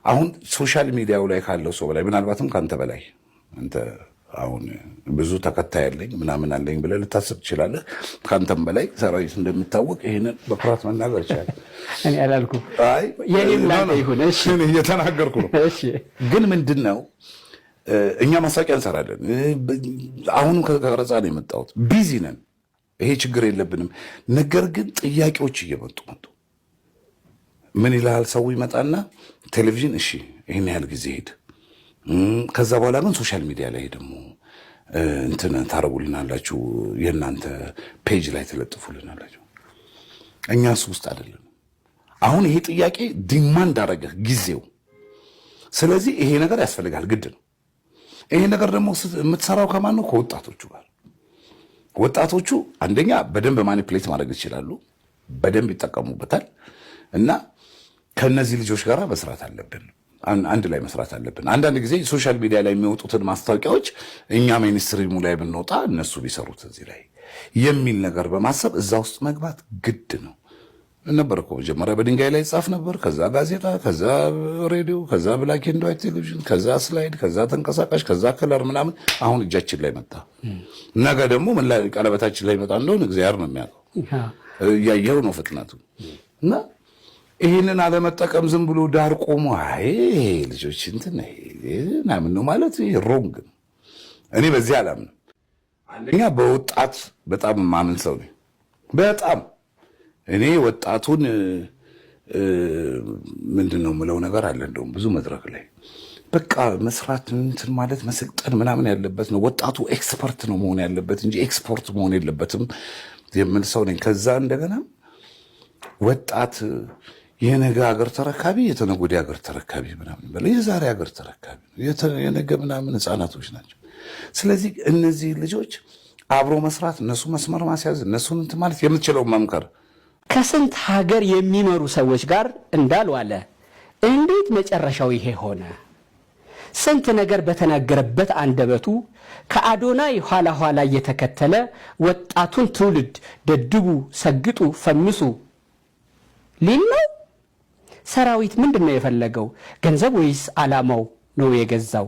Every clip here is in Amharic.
አሁን ሶሻል ሚዲያው ላይ ካለው ሰው በላይ ምናልባትም ካንተ በላይ አንተ አሁን ብዙ ተከታይ ያለኝ ምናምን አለኝ ብለህ ልታስብ ትችላለህ። ካንተም በላይ ሰራዊት እንደሚታወቅ ይሄንን በኩራት መናገር ይችላል። እኔ አላልኩም። አይ የኔም ላይ ይሁን እሺ፣ እኔ እየተናገርኩ ነው። እሺ ግን ምንድነው እኛ ማስታወቂያ እንሰራለን። አሁንም ከቀረጻ ነው የመጣሁት። ቢዚ ነን። ይሄ ችግር የለብንም። ነገር ግን ጥያቄዎች እየመጡ ምን ይላል ሰው ይመጣና ቴሌቪዥን እሺ ይሄን ያህል ጊዜ ሄድ ከዛ በኋላ ግን ሶሻል ሚዲያ ላይ ደግሞ እንትን ታረጉልናላችሁ የእናንተ ፔጅ ላይ ተለጥፉልናላችሁ። እኛስ ውስጥ አይደለም። አሁን ይሄ ጥያቄ ዲማንድ አደረገ ጊዜው። ስለዚህ ይሄ ነገር ያስፈልጋል፣ ግድ ነው። ይሄ ነገር ደግሞ የምትሰራው ከማን ነው? ከወጣቶቹ ጋር። ወጣቶቹ አንደኛ በደንብ ማኒፕሌት ማድረግ ይችላሉ፣ በደንብ ይጠቀሙበታል። እና ከነዚህ ልጆች ጋር መስራት አለብን፣ አንድ ላይ መስራት አለብን። አንዳንድ ጊዜ ሶሻል ሚዲያ ላይ የሚወጡትን ማስታወቂያዎች እኛ ሚኒስትሪሙ ላይ ብንወጣ እነሱ ቢሰሩት እዚህ ላይ የሚል ነገር በማሰብ እዛ ውስጥ መግባት ግድ ነው ነበር እኮ። መጀመሪያ በድንጋይ ላይ ጻፍ ነበር፣ ከዛ ጋዜጣ፣ ከዛ ሬዲዮ፣ ከዛ ብላክ ኤንድ ዋይት ቴሌቪዥን፣ ከዛ ስላይድ፣ ከዛ ተንቀሳቃሽ፣ ከዛ ከለር ምናምን። አሁን እጃችን ላይ መጣ። ነገ ደግሞ ምን ላይ ቀለበታችን ላይ መጣ እንደሆነ እግዚአብሔር ነው የሚያውቀው። እያየኸው ነው ፍጥነቱ። እና ይህንን አለመጠቀም ዝም ብሎ ዳር ቆሞ አይ ልጆች እንትን ምናምን ነው ማለት ሮንግ ነው። እኔ በዚህ አላምንም። አንደኛ በወጣት በጣም ማምን ሰው ነኝ። በጣም እኔ ወጣቱን ምንድነው የምለው ነገር አለ። እንደውም ብዙ መድረክ ላይ በቃ መስራት እንትን ማለት መሰልጠን ምናምን ያለበት ነው። ወጣቱ ኤክስፐርት ነው መሆን ያለበት እንጂ ኤክስፖርት መሆን የለበትም የምል ሰው ነኝ። ከዛ እንደገና ወጣት የነገ ሀገር ተረካቢ፣ የተነገ ወዲያ ሀገር ተረካቢ ምናምን በለ የዛሬ ሀገር ተረካቢ የነገ ምናምን ህፃናቶች ናቸው። ስለዚህ እነዚህ ልጆች አብሮ መስራት፣ እነሱ መስመር ማስያዝ፣ እነሱን እንትን ማለት የምትችለው መምከር። ከስንት ሀገር የሚመሩ ሰዎች ጋር እንዳልዋለ እንዴት መጨረሻው ይሄ ሆነ? ስንት ነገር በተናገረበት አንደበቱ ከአዶናይ ኋላ ኋላ እየተከተለ ወጣቱን ትውልድ ደድቡ፣ ሰግጡ፣ ፈምሱ ሊል ነው። ሰራዊት ምንድነው የፈለገው? ገንዘብ ወይስ ዓላማው ነው የገዛው?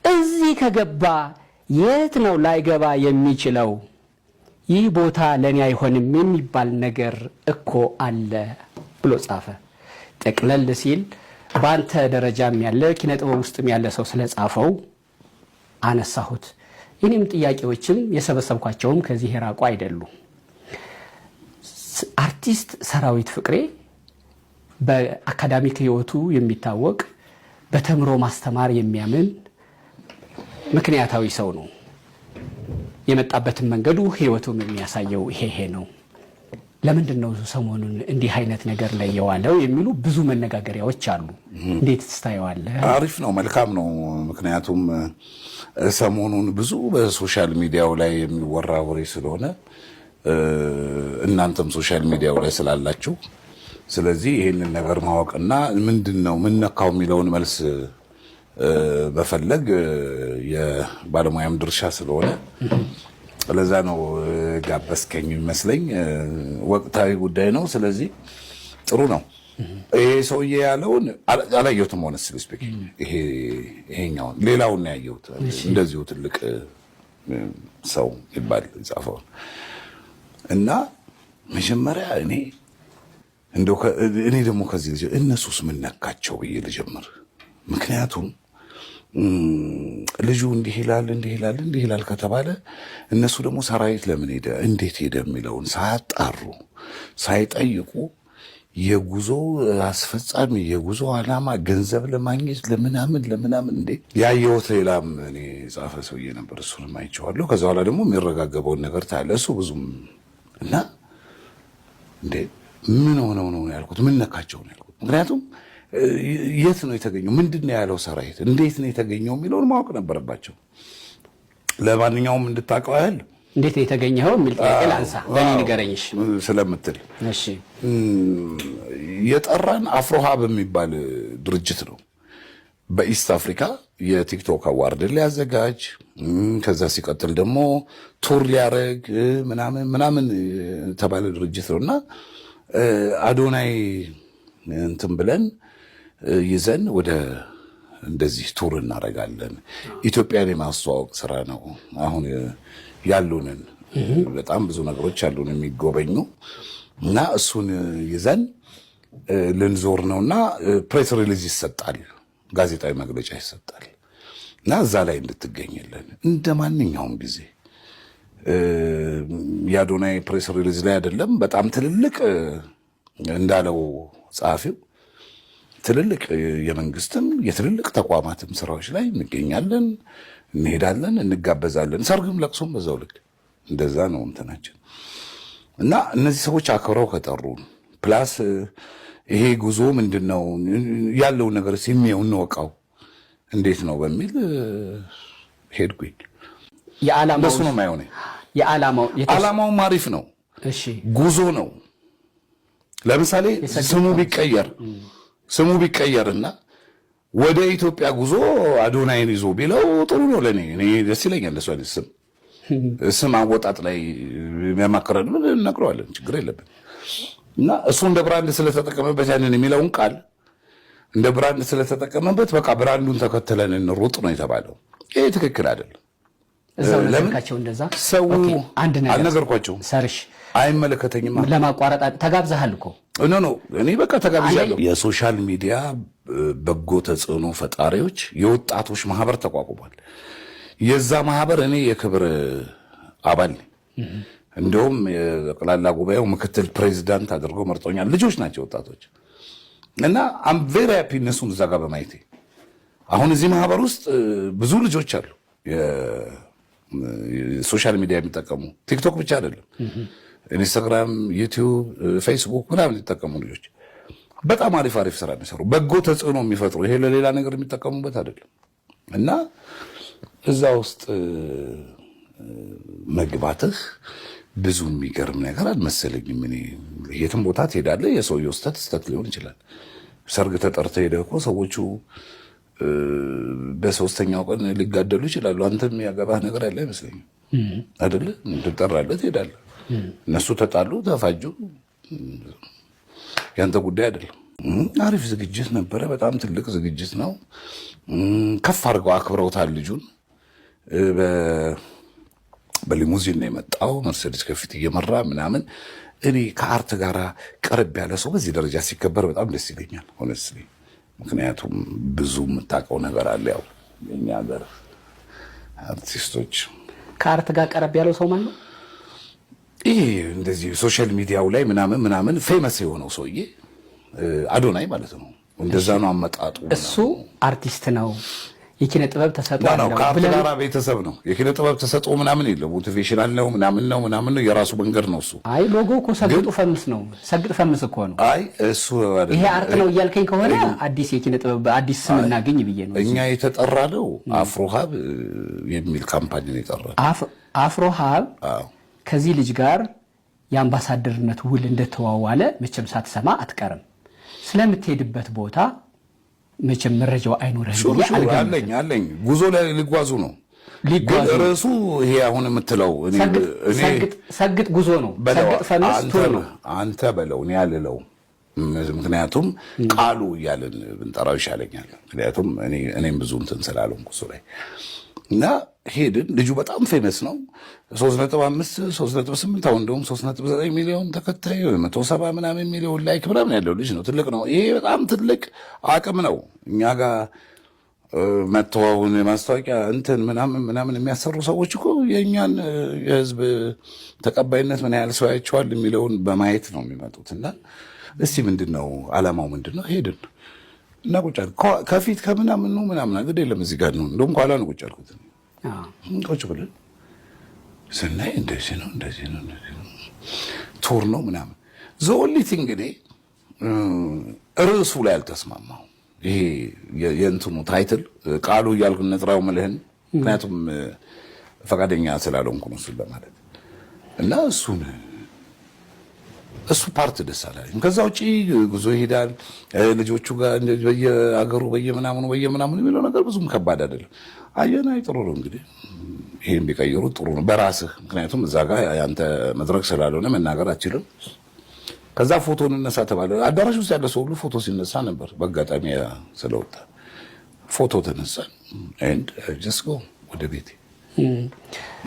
እዚህ ከገባ የት ነው ላይገባ የሚችለው? ይህ ቦታ ለኔ አይሆንም የሚባል ነገር እኮ አለ ብሎ ጻፈ። ጠቅለል ሲል በአንተ ደረጃም ያለ ኪነ ጥበብ ውስጥም ያለ ሰው ስለጻፈው አነሳሁት። የኔም ጥያቄዎችም የሰበሰብኳቸውም ከዚህ የራቁ አይደሉም። አርቲስት ሰራዊት ፍቅሬ በአካዳሚክ ህይወቱ የሚታወቅ በተምሮ ማስተማር የሚያምን ምክንያታዊ ሰው ነው። የመጣበትን መንገዱ ህይወቱም የሚያሳየው ይሄ ነው። ለምንድን ነው ሰሞኑን እንዲህ አይነት ነገር ላይ የዋለው የሚሉ ብዙ መነጋገሪያዎች አሉ። እንዴት ትስታየዋለህ? አሪፍ ነው፣ መልካም ነው። ምክንያቱም ሰሞኑን ብዙ በሶሻል ሚዲያው ላይ የሚወራ ወሬ ስለሆነ እናንተም ሶሻል ሚዲያው ላይ ስላላችሁ፣ ስለዚህ ይሄንን ነገር ማወቅና ምንድነው ምን ነካው የሚለውን መልስ በፈለግ የባለሙያም ድርሻ ስለሆነ ለዛ ነው ጋበዝከኝ ይመስለኝ። ወቅታዊ ጉዳይ ነው። ስለዚህ ጥሩ ነው። ይሄ ሰውዬ ያለውን አላየሁትም። ሆነስሊ ስፒኪንግ ይሄኛውን ሌላውን ያየሁት እንደዚሁ ትልቅ ሰው ይባል ጻፈውን እና መጀመሪያ እኔ ደግሞ ከዚህ ልጅ እነሱስ ምን ነካቸው ብዬ ልጀምር። ምክንያቱም ልጁ እንዲህ ይላል ከተባለ እነሱ ደግሞ ሰራዊት ለምን ሄደ እንዴት ሄደ የሚለውን ሳያጣሩ ሳይጠይቁ የጉዞ አስፈጻሚ የጉዞ ዓላማ ገንዘብ ለማግኘት ለምናምን እንዴ ያየሁት ሌላም እኔ ጻፈ ሰውዬ ነበር። እሱንም አይቼዋለሁ። ከዛ በኋላ ደግሞ የሚረጋገበውን ነገር ታያለህ። እሱ ብዙም እና እንዴ ምን ሆነው ነው ያልኩት፣ ምን ነካቸው ነው ያልኩት። ምክንያቱም የት ነው የተገኘው? ምንድነው ያለው ሰራዊት? እንዴት ነው የተገኘው የሚለውን ማወቅ ነበረባቸው። ለማንኛውም እንድታውቀው ያህል እንዴት ነው የተገኘው የሚል ጥያቄ ላንሳ። ለኔ ንገረኝሽ ስለምትል እሺ። የጠራን አፍሮሃብ የሚባል ድርጅት ነው በኢስት አፍሪካ የቲክቶክ አዋርድ ሊያዘጋጅ፣ ከዛ ሲቀጥል ደግሞ ቱር ሊያረግ ምናምን ተባለ ድርጅት ነውና አዶናይ እንትን ብለን ይዘን ወደ እንደዚህ ቱር እናደርጋለን። ኢትዮጵያን የማስተዋወቅ ስራ ነው። አሁን ያሉንን በጣም ብዙ ነገሮች ያሉን የሚጎበኙ እና እሱን ይዘን ልንዞር ነውና ፕሬስ ሪሊዝ ይሰጣል፣ ጋዜጣዊ መግለጫ ይሰጣል እና እዛ ላይ እንድትገኝልን እንደ ማንኛውም ጊዜ የአዶናይ ፕሬስ ሪሊዝ ላይ አይደለም። በጣም ትልልቅ እንዳለው ጸሐፊው ትልልቅ የመንግስትም የትልልቅ ተቋማትም ስራዎች ላይ እንገኛለን፣ እንሄዳለን፣ እንጋበዛለን። ሰርግም ለቅሶም በዛው ልክ እንደዛ ነው እንትናችን እና እነዚህ ሰዎች አክብረው ከጠሩን ፕላስ ይሄ ጉዞ ምንድነው ያለው ነገር ሲሚው እንወቃው እንዴት ነው በሚል ሄድኩኝ። የዓላማው ነው ማይሆነ የዓላማው አሪፍ ነው። እሺ ጉዞ ነው። ለምሳሌ ስሙ ቢቀየርና ወደ ኢትዮጵያ ጉዞ አዶናይን ይዞ ቢለው ጥሩ ነው ለኔ። እኔ ደስ ይለኛል። ለሱ አይነት ስም አወጣጥ ላይ የሚያማክረን ምን እንነግረዋለን፣ ችግር የለብን። እና እሱ እንደ ብራንድ ስለተጠቀመበት ያንን የሚለውን ቃል እንደ ብራንድ ስለተጠቀመበት በቃ ብራንዱን ተከትለን እንሩጥ ነው የተባለው። ይሄ ትክክል አይደለም። እዛው ነገርካቸው እንደዛ ሰው አንድ ነገር አልነገርኳቸው። ሰርሽ አይመለከተኝም ለማቋረጥ ተጋብዘሃል እኮ ኖ እኔ በቃ ተጋብዣለሁ። የሶሻል ሚዲያ በጎ ተጽዕኖ ፈጣሪዎች የወጣቶች ማህበር ተቋቁሟል። የዛ ማህበር እኔ የክብር አባል ነኝ። እንደውም የጠቅላላ ጉባኤው ምክትል ፕሬዚዳንት አድርገው መርጦኛል። ልጆች ናቸው ወጣቶች እና አም ቬሪ ሃፒ እነሱን እዛ ጋር በማየቴ። አሁን እዚህ ማህበር ውስጥ ብዙ ልጆች አሉ ሶሻል ሚዲያ የሚጠቀሙ ቲክቶክ ብቻ አይደለም፣ ኢንስታግራም፣ ዩቲዩብ፣ ፌስቡክ ምናምን የሚጠቀሙ ልጆች በጣም አሪፍ ስራ የሚሰሩ በጎ ተጽዕኖ የሚፈጥሩ ይሄ ለሌላ ነገር የሚጠቀሙበት አይደለም እና እዛ ውስጥ መግባትህ ብዙ የሚገርም ነገር አልመሰለኝም። እኔ የትም ቦታ ትሄዳለህ፣ የሰውየው ስተት ሊሆን ይችላል። ሰርግ ተጠርተህ ሄደህ እኮ ሰዎቹ በሶስተኛው ቀን ሊጋደሉ ይችላሉ። አንተም ያገባህ ነገር ያለ አይመስለኝም አይደለ? ትጠራለህ፣ ትሄዳለህ። እነሱ ተጣሉ፣ ተፋጁ፣ ያንተ ጉዳይ አይደለም። አሪፍ ዝግጅት ነበረ። በጣም ትልቅ ዝግጅት ነው። ከፍ አድርገው አክብረውታል ልጁን። በሊሙዚን ነው የመጣው፣ መርሴዲስ ከፊት እየመራ ምናምን። እኔ ከአርት ጋር ቀረብ ያለ ሰው በዚህ ደረጃ ሲከበር በጣም ደስ ይለኛል ሆነስሊ። ምክንያቱም ብዙ የምታውቀው ነገር አለ። ያው የኛ ሀገር አርቲስቶች ከአርት ጋር ቀረብ ያለው ሰው ማለት ነው። ይሄ እንደዚህ ሶሻል ሚዲያው ላይ ምናምን ፌመስ የሆነው ሰውዬ አዶናይ ማለት ነው። እንደዛ ነው አመጣጡ። እሱ አርቲስት ነው፣ የኪነ ጥበብ ተሰጥኦ ነው። ከአርት ጋር ቤተሰብ ነው። የኪነ ጥበብ ተሰጥኦ ምናምን የለም። ሞቲቬሽናል ነው ምናምን ነው የራሱ መንገድ ነው እሱ። አይ ሎጎ እኮ ሰግጡ ፈምስ ነው። ሰግጥ ፈምስ እኮ ነው። አይ እሱ አይደለም። ይሄ አርት ነው እያልከኝ ከሆነ አዲስ የኪነ ጥበብ አዲስ ስም እናገኝ ብዬ ነው። እኛ የተጠራነው አፍሮሃብ የሚል ካምፓኒ ነው የጠራነው። አፍሮሃብ ከዚህ ልጅ ጋር የአምባሳደርነት ውል እንደተዋዋለ መቼም ሳትሰማ አትቀርም። ስለምትሄድበት ቦታ መቼም መረጃው አይኖርህም። አለኝ ጉዞ ላይ ሊጓዙ ነው። ርዕሱ ይሄ አሁን የምትለው ሰግጥ ጉዞ ነው። ሰግጥ ፈምስ ቱር ነው። አንተ በለው እኔ ያልለው፣ ምክንያቱም ቃሉ እያልን ብንጠራው ይሻለኛል። ምክንያቱም እኔም ብዙ እንትን ስላልሆንኩ እሱ ላይ እና ሄድን። ልጁ በጣም ፌመስ ነው። 3.5 3.8 አሁን እንደውም 3.9 ሚሊዮን ተከታይ 170 ምናምን ሚሊዮን ላይክ ምናምን ያለው ልጅ ነው። ትልቅ ነው። ይሄ በጣም ትልቅ አቅም ነው። እኛ ጋር መተዋውን ማስታወቂያ እንትን ምናምን የሚያሰሩ ሰዎች እኮ የእኛን የህዝብ ተቀባይነት ምን ያህል ሰው ያቸዋል የሚለውን በማየት ነው የሚመጡት። እና እስቲ ምንድነው አላማው ምንድነው? ሄድን እና ቁጭ አልኩ። ከፊት ከምናምን ነው ምናምን እንግዲህ የለም እዚህ ጋር ነው። እንደውም ኋላ ነው ቁጭ አልኩት። ቁጭ ብለን ስናይ እንደዚህ ነው ቱር ነው ምናምን። ዘኦንሊ ቲንግ እኔ ርዕሱ ላይ አልተስማማው። ይሄ የእንትኑ ታይትል ቃሉ እያልኩ ነጥራው መልህን፣ ምክንያቱም ፈቃደኛ ስላልሆንኩ ነው እሱን ለማለት እና እሱ ፓርት ደስ አላለኝ። ከዛ ውጪ ጉዞ ይሄዳል ልጆቹ ጋር በየአገሩ በየምናምኑ የሚለው ነገር ብዙም ከባድ አይደለም። አየናይ ጥሩ ነው እንግዲህ ይሄን ቢቀይሩ ጥሩ ነው በራስህ። ምክንያቱም እዛ ጋር ያንተ መድረክ ስላልሆነ መናገር አችልም። ከዛ ፎቶ እንነሳ ተባለ። አዳራሽ ውስጥ ያለ ሰው ሁሉ ፎቶ ሲነሳ ነበር። በአጋጣሚ ስለወጣ ፎቶ ተነሳ and just go ወደ ቤቴ።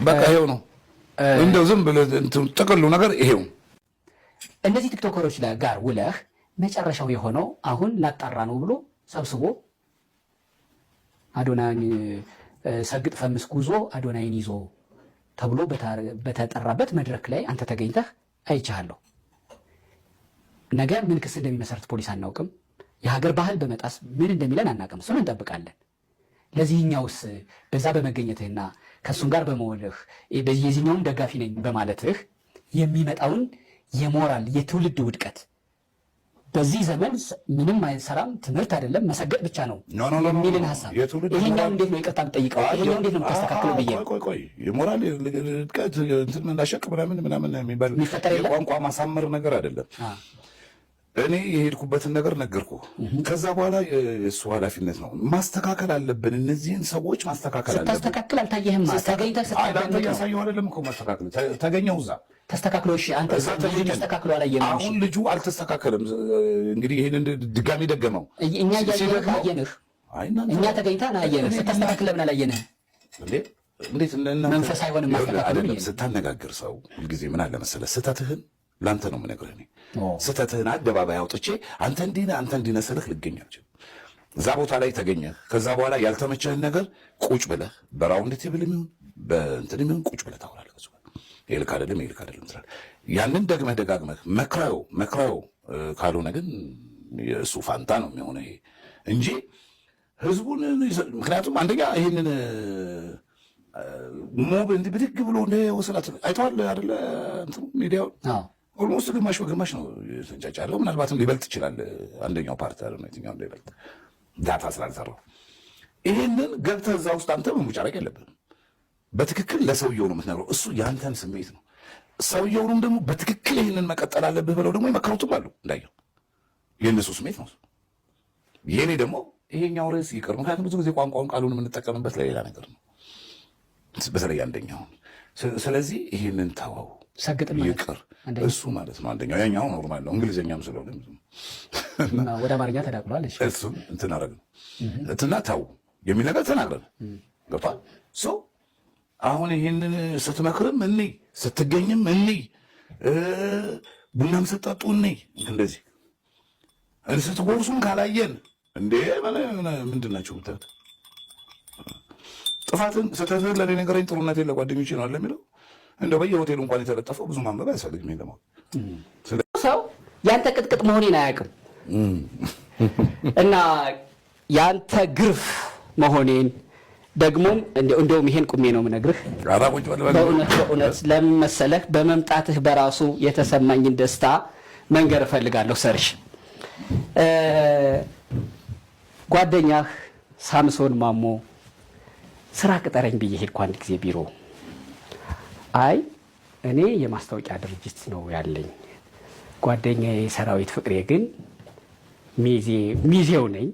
በቃ ይሄው ነው እንደው ዝም ብለህ ጥቅሉ ነገር ይሄው። እነዚህ ቲክቶከሮች ጋር ውለህ መጨረሻው የሆነው አሁን ላጣራ ነው ብሎ ሰብስቦ አዶናይን ሰግጥ ፈምስ ጉዞ አዶናይን ይዞ ተብሎ በተጠራበት መድረክ ላይ አንተ ተገኝተህ አይቻለሁ። ነገ ምን ክስ እንደሚመሰርት ፖሊስ አናውቅም። የሀገር ባህል በመጣስ ምን እንደሚለን አናውቅም። እሱን እንጠብቃለን። ለዚህኛውስ በዛ በመገኘትህና ከእሱም ጋር በመወልህ የዚህኛውን ደጋፊ ነኝ በማለትህ የሚመጣውን የሞራል የትውልድ ውድቀት በዚህ ዘመን ምንም አይሰራም፣ ትምህርት አይደለም መሰገጥ ብቻ ነው የሚልን ሀሳብ ይሄኛው እንዴት ነው ይቅርታ የምጠይቀው? ይሄኛው እንዴት ነው የምታስተካክለው ብዬ ቆይ የሞራል ውድቀት እንትን እንዳሸቅ ምናምን የሚባል የቋንቋ ማሳመር ነገር አይደለም። እኔ የሄድኩበትን ነገር ነገርኩ። ከዛ በኋላ የእሱ ኃላፊነት ነው። ማስተካከል አለብን። እነዚህን ሰዎች ማስተካከል አለብን። ስታስተካክል አልታየህም? ተገኝተህ ስታስተካክል ያሳየው አይደለም እኮ ማስተካከል ተገኘው እዛ ተስተካክሎ። እሺ አንተ ተስተካክሎ አላየንም። አሁን ልጁ አልተስተካከለም። እንግዲህ ይሄንን ድጋሚ ደገመው። እኛ ያየነህ አየንህ። እኛ ተገኝተን አየንህ። ስታስተካክል ለምን አላየንህ እንዴ? እንዴት መንፈስ አይሆንም ማስተካከል። ስታነጋግር ሰው ሁልጊዜ ምን አለ መሰለህ ስህተትህን ለአንተ ነው የምነግርህ። እኔ ስህተትህን አደባባይ አውጥቼ አንተ እንዲህ ነህ ስልህ ልገኝ አልችልም። እዛ ቦታ ላይ ተገኘህ። ከዛ በኋላ ያልተመቸህን ነገር ቁጭ ብለህ በራውንድ ቴብል የሚሆን በእንትን የሚሆን ቁጭ ብለህ ታወራለህ። ይሄ ልክ አይደለም ትላለህ። ያንን ደግመህ ደጋግመህ መክረው ካልሆነ ግን የእሱ ፋንታ ነው የሚሆነው ይሄ እንጂ ህዝቡን። ምክንያቱም አንደኛ ይሄንን ሞብ እንዲህ ብድግ ብሎ እንደ ወሰላት አይተዋል አይደለ? እንትኑ ሚዲያው ኦልሞስት ግማሽ በግማሽ ነው ተንጫጫለው። ምናልባትም ሊበልጥ ይችላል። አንደኛው ፓርቲ አይደል ነው የትኛው ሊበልጥ ዳታ ስላልሰራው። ይሄንን ገብተህ እዛ ውስጥ አንተ መሙጫረቅ የለብህም። በትክክል ለሰውየው ነው የምትነግረው። እሱ ያንተን ስሜት ነው። ሰውየውንም ደግሞ በትክክል ይሄንን መቀጠል አለብህ ብለው ደግሞ የመከሩትም አሉ። እንዳየው የእነሱ ስሜት ነው። የኔ ደግሞ ይሄኛው ርዕስ ይቅር። ምክንያቱም ብዙ ጊዜ ቋንቋውን ቃሉን የምንጠቀምበት ለሌላ ነገር ነው፣ በተለይ አንደኛው። ስለዚህ ይሄንን ተወው፣ ይቅር። እሱ ማለት ነው አንደኛው። ያኛው ኖርማል ነው፣ እንግሊዝኛም ስለሆነ ወደ አማርኛ ተዳቅሏል። እሱም እንትን አደረግን እንትና ተው የሚል ነገር ተናግረን ገብቷል። ሰው አሁን ይሄንን ስትመክርም እኔ ስትገኝም እኔ ቡናም ስትጠጡ እኔ እንደዚህ ስትጎርሱም ካላየን እንዴ ምንድን ናቸው ብታት ጥፋትን ስተትህን ለኔ ነገረኝ ጥሩነቴን ለጓደኞቼ ነው አለ የሚለው። እንደው በየሆቴሉ እንኳን የተለጠፈው ብዙ ማንበብ አያስፈልግም። ይሄ ደግሞ ሰው ያንተ ቅጥቅጥ መሆኔን አያውቅም እና ያንተ ግርፍ መሆኔን ደግሞም እንደውም ይሄን ቁሜ ነው የምነግርህ። በእውነት ለምን መሰለህ በመምጣትህ በራሱ የተሰማኝን ደስታ መንገር እፈልጋለሁ። ሰርሽ ጓደኛህ ሳምሶን ማሞ ስራ ቅጠረኝ ብዬ ሄድኩ አንድ ጊዜ ቢሮ። አይ እኔ የማስታወቂያ ድርጅት ነው ያለኝ፣ ጓደኛዬ ሰራዊት ፍቅሬ ግን ሚዜው ነኝ፣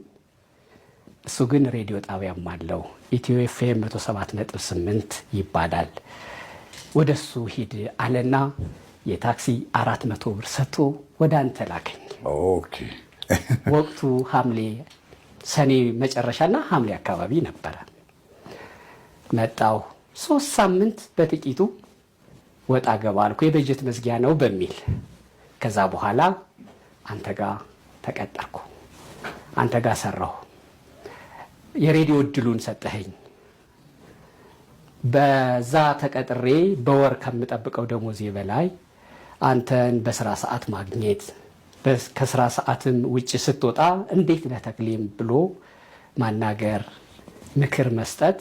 እሱ ግን ሬዲዮ ጣቢያም አለው ኢትዮ ኤፍኤም 107.8 ይባላል፣ ወደሱ ሂድ አለና የታክሲ 400 ብር ሰጥቶ ወደ አንተ ላከኝ። ኦኬ ወቅቱ ሰኔ መጨረሻና ሐምሌ አካባቢ ነበረ። መጣው 3 ሳምንት በጥቂቱ ወጣ ገባ አልኩ፣ የበጀት መዝጊያ ነው በሚል። ከዛ በኋላ አንተ ጋር ተቀጠርኩ፣ አንተ ጋር ሰራሁ። የሬዲዮ እድሉን ሰጠኸኝ። በዛ ተቀጥሬ በወር ከምጠብቀው ደሞዜ በላይ አንተን በስራ ሰዓት ማግኘት፣ ከስራ ሰዓትም ውጭ ስትወጣ እንዴት ነህ ተክሌም ብሎ ማናገር፣ ምክር መስጠት፣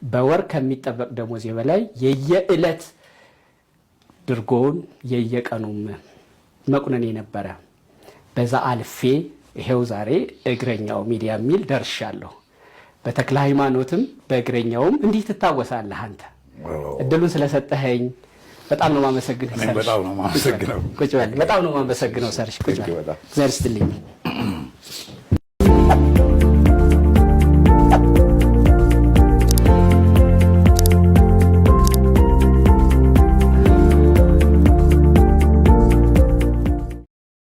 በወር ከሚጠበቅ ደሞዜ በላይ የየዕለት ድርጎውን የየቀኑም መቁነን ነበረ። በዛ አልፌ ይሄው ዛሬ እግረኛው ሚዲያ የሚል ደርሻለሁ። በተክለ ሃይማኖትም በእግረኛውም እንዲህ ትታወሳለህ። አንተ እድሉን ስለሰጠኸኝ በጣም ነው የማመሰግነው። በጣም ነው የማመሰግነው። ቁጭ በል። በጣም ነው የማመሰግነው ሰርሽ። ቁጭ በል። እግዚአብሔር ይስጥልኝ።